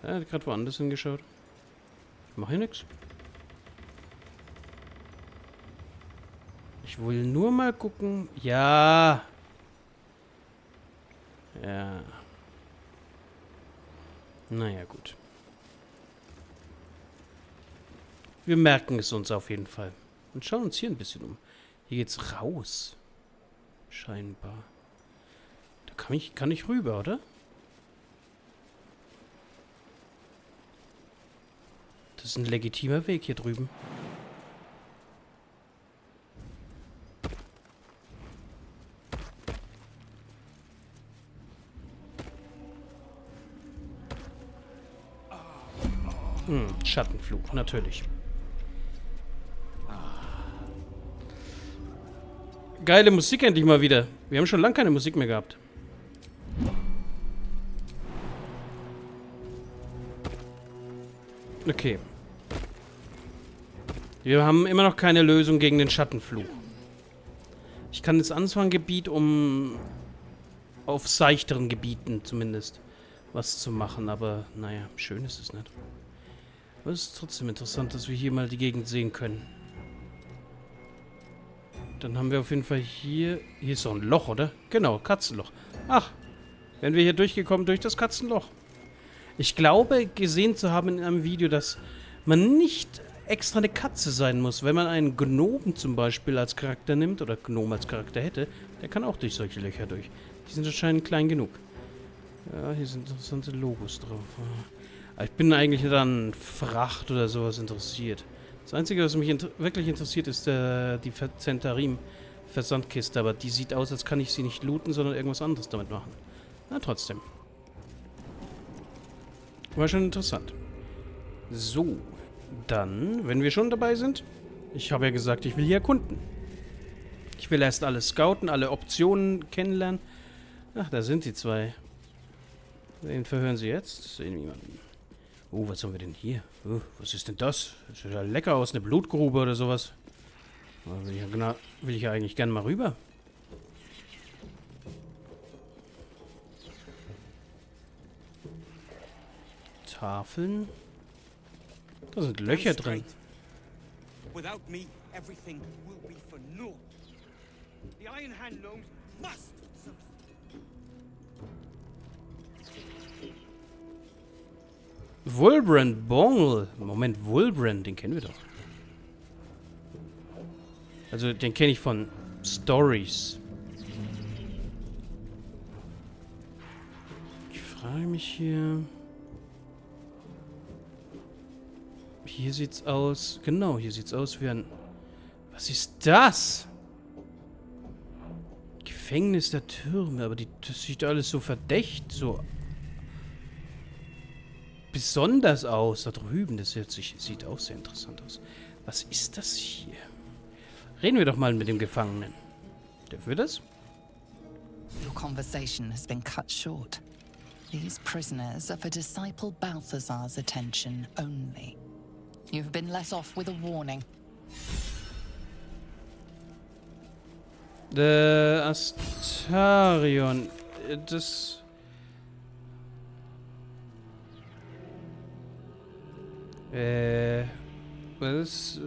Er hat gerade woanders hingeschaut. Ich mache hier nichts. Ich will nur mal gucken. Ja. Ja. Naja, gut. Wir merken es uns auf jeden Fall. Und schauen uns hier ein bisschen um. Hier geht's raus. Scheinbar. Da kann ich rüber, oder? Das ist ein legitimer Weg hier drüben. Schattenflug, natürlich. Geile Musik endlich mal wieder. Wir haben schon lange keine Musik mehr gehabt. Okay. Wir haben immer noch keine Lösung gegen den Schattenflug. Ich kann das Anfangsgebiet, um auf seichteren Gebieten zumindest was zu machen, aber naja, schön ist es nicht. Aber es ist trotzdem interessant, dass wir hier mal die Gegend sehen können. Dann haben wir auf jeden Fall hier... Hier ist doch ein Loch, oder? Genau, Katzenloch. Ach, wären wir hier durchgekommen durch das Katzenloch. Ich glaube, gesehen zu haben in einem Video, dass man nicht extra eine Katze sein muss. Wenn man einen Gnomen zum Beispiel als Charakter nimmt, oder Gnome als Charakter hätte, der kann auch durch solche Löcher durch. Die sind anscheinend klein genug. Ja, hier sind interessante Logos drauf. Aber ich bin eigentlich nicht an Fracht oder sowas interessiert. Das Einzige, was mich wirklich interessiert, ist die Zentarim-Versandkiste. Aber die sieht aus, als kann ich sie nicht looten, sondern irgendwas anderes damit machen. Na, trotzdem. War schon interessant. So, dann, wenn wir schon dabei sind. Ich habe ja gesagt, ich will hier erkunden. Ich will erst alles scouten, alle Optionen kennenlernen. Ach, da sind die zwei. Wen verhören sie jetzt? Sehen wir jemanden. Oh, was haben wir denn hier? Oh, was ist denn das? Das sieht ja lecker aus, eine Blutgrube oder sowas. Da will ich ja eigentlich gerne mal rüber. Tafeln. Da sind Löcher drin. Without me, everything will be for naught. The Iron Hand gnomes must. Wulbrand Bongel. Moment, Wulbrand, den kennen wir doch. Also, den kenne ich von Stories. Ich frage mich hier... Hier sieht's aus... Genau, hier sieht's aus wie ein... Was ist das? Gefängnis der Türme, aber das sieht alles so verdächtig, so... besonders aus. Da drüben, das sieht auch sehr interessant aus. Was ist das hier? Reden wir doch mal mit dem Gefangenen. Dürfen wir das? Your conversation has been cut short. These prisoners are for Disciple Balthazar's attention only. You have been let off with a warning. Der Astarion. Das... Was?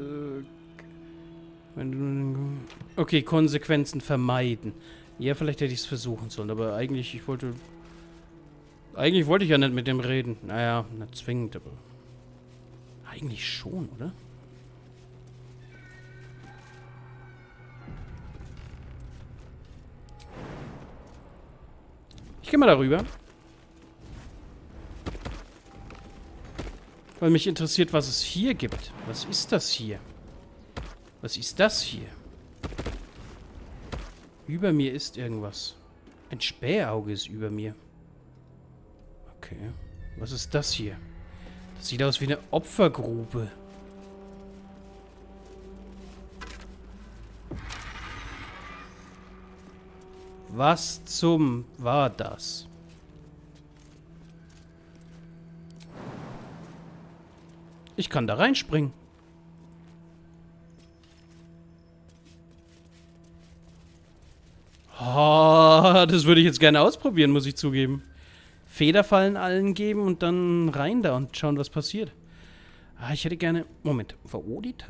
Wenn du... Okay, Konsequenzen vermeiden. Ja, vielleicht hätte ich es versuchen sollen, aber eigentlich, Eigentlich wollte ich ja nicht mit dem reden. Naja, nicht zwingend, aber... Eigentlich schon, oder? Ich gehe mal darüber. Weil mich interessiert, was es hier gibt. Was ist das hier? Was ist das hier? Über mir ist irgendwas. Ein Spähauge ist über mir. Okay. Was ist das hier? Das sieht aus wie eine Opfergrube. Was zum war das? Ich kann da reinspringen. Oh, das würde ich jetzt gerne ausprobieren, muss ich zugeben. Federfallen allen geben und dann rein da und schauen, was passiert. Ah, ich hätte gerne... Moment. Verodita?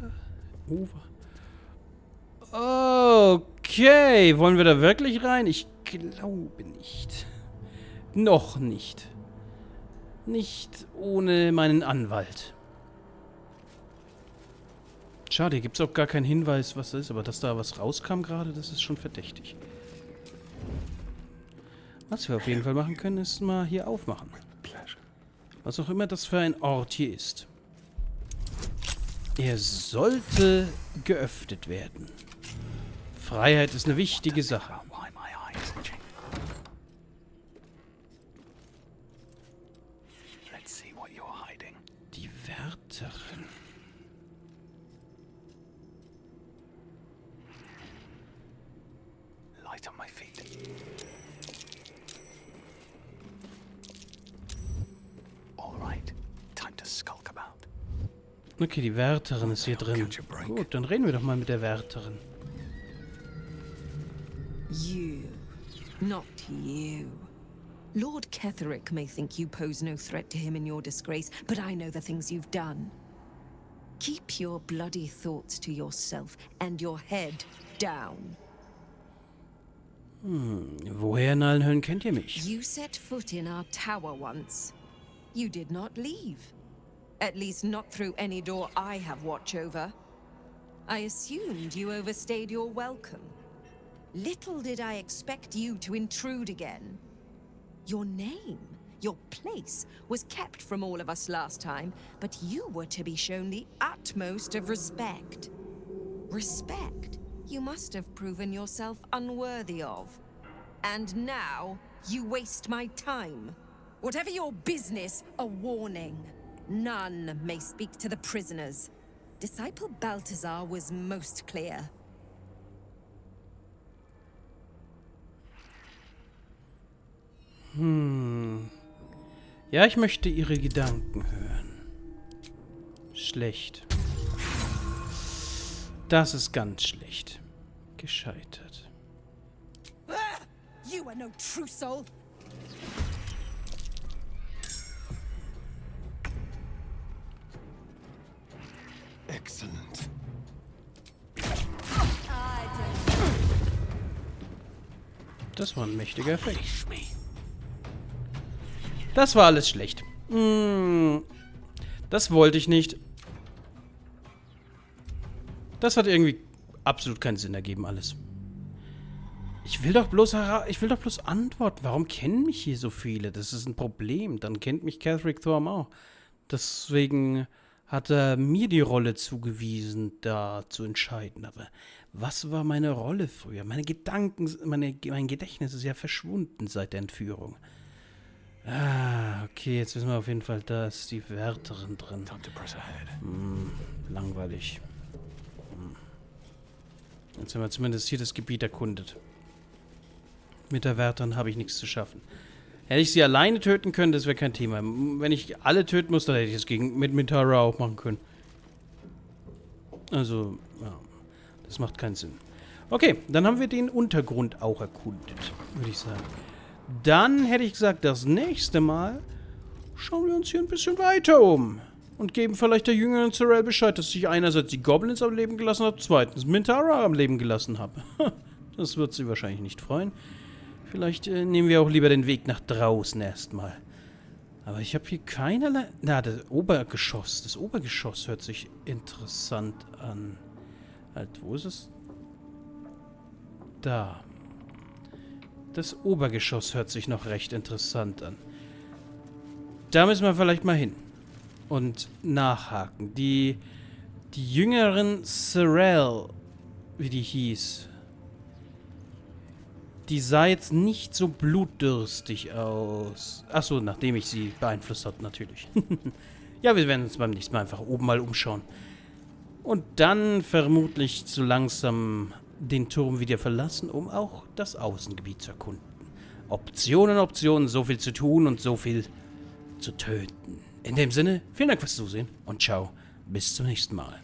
Okay. Wollen wir da wirklich rein? Ich glaube nicht. Noch nicht. Nicht ohne meinen Anwalt. Schade, hier gibt es auch gar keinen Hinweis, was das ist. Aber dass da was rauskam gerade, das ist schon verdächtig. Was wir auf jeden Fall machen können, ist mal hier aufmachen. Was auch immer das für ein Ort hier ist. Er sollte geöffnet werden. Freiheit ist eine wichtige Sache. Die Wärterin. Light on my feet. Okay, die Wärterin ist hier drin. Gut, dann reden wir doch mal mit der Wärterin. You. Not you. Lord Ketherick may think you pose no threat to him in your disgrace, but I know the things you've done. Keep your bloody thoughts to yourself and your head down. Woher in allen Höhen kennt ihr mich? You set foot in our tower once. You did not leave. At least not through any door I have watch over. I assumed you overstayed your welcome. Little did I expect you to intrude again. Your name, your place, was kept from all of us last time, but you were to be shown the utmost of respect. Respect you must have proven yourself unworthy of. And now, you waste my time. Whatever your business, a warning. None may speak to the prisoners. Disciple Balthazar was most clear. Ja, ich möchte ihre Gedanken hören. Schlecht. Das ist ganz schlecht. Gescheitert. You are no true soul. Excellent. Das war ein mächtiger Effekt. Das war alles schlecht. Das wollte ich nicht. Das hat irgendwie absolut keinen Sinn ergeben, alles. Ich will doch bloß antworten. Warum kennen mich hier so viele? Das ist ein Problem. Dann kennt mich Ketherick Turm auch. Deswegen hat er mir die Rolle zugewiesen, da zu entscheiden. Aber was war meine Rolle früher? Meine Gedanken, mein Gedächtnis ist ja verschwunden seit der Entführung. Ah, okay, jetzt wissen wir auf jeden Fall, da ist die Wärterin drin. Langweilig. Jetzt haben wir zumindest hier das Gebiet erkundet. Mit der Wärterin habe ich nichts zu schaffen. Hätte ich sie alleine töten können, das wäre kein Thema. Wenn ich alle töten muss, dann hätte ich es mit Mintara auch machen können. Also, ja, das macht keinen Sinn. Okay, dann haben wir den Untergrund auch erkundet, würde ich sagen. Dann hätte ich gesagt, das nächste Mal schauen wir uns hier ein bisschen weiter um. Und geben vielleicht der jüngeren Sorrel Bescheid, dass ich einerseits die Goblins am Leben gelassen habe, zweitens Mintara am Leben gelassen habe. Das wird sie wahrscheinlich nicht freuen. Vielleicht nehmen wir auch lieber den Weg nach draußen erstmal. Aber ich habe hier keinerlei... Na, das Obergeschoss. Das Obergeschoss hört sich interessant an. Halt, wo ist es? Da. Das Obergeschoss hört sich noch recht interessant an. Da müssen wir vielleicht mal hin. Und nachhaken. Die jüngeren Sorrel, wie die hieß, die sah jetzt nicht so blutdürstig aus. Achso, nachdem ich sie beeinflusst habe, natürlich. Ja, wir werden uns beim nächsten Mal einfach oben mal umschauen. Und dann vermutlich so langsam den Turm wieder verlassen, um auch das Außengebiet zu erkunden. Optionen, Optionen, so viel zu tun und so viel zu töten. In dem Sinne, vielen Dank fürs Zusehen und ciao, bis zum nächsten Mal.